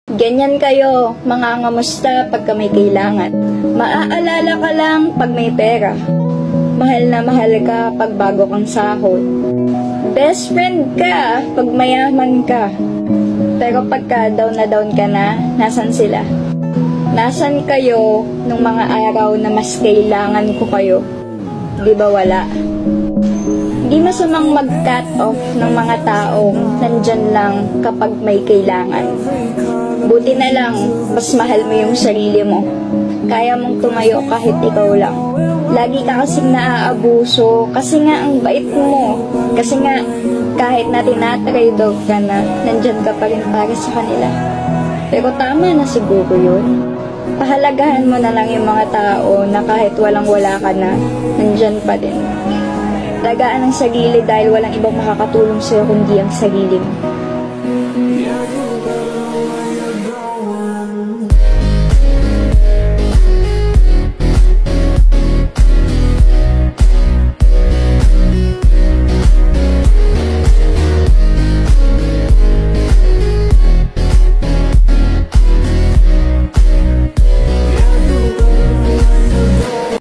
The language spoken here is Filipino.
Ganyan kayo, mga ngamusta pagka may kailangan. Maaalala ka lang pag may pera. Mahal na mahal ka pag bago kang sahod. Best friend ka pag mayaman ka. Pero pagka down na down ka na, nasan sila? Nasan kayo nung mga araw na mas kailangan ko kayo? Di ba wala? Di masamang mag-cut off ng mga taong nandyan lang kapag may kailangan. Buti na lang, mas mahal mo yung sarili mo. Kaya mong tumayo kahit ikaw lang. Lagi ka kasing naaabuso, kasi nga ang bait mo. Kasi nga, kahit na tinatrade off ka na, nandyan ka pa rin para sa kanila. Pero tama na siguro yun. Pahalagahan mo na lang yung mga tao na kahit walang-wala ka na, nandyan pa din. Tagaan ang sarili dahil walang ibang makakatulong sa'yo kundi ang sarili mo.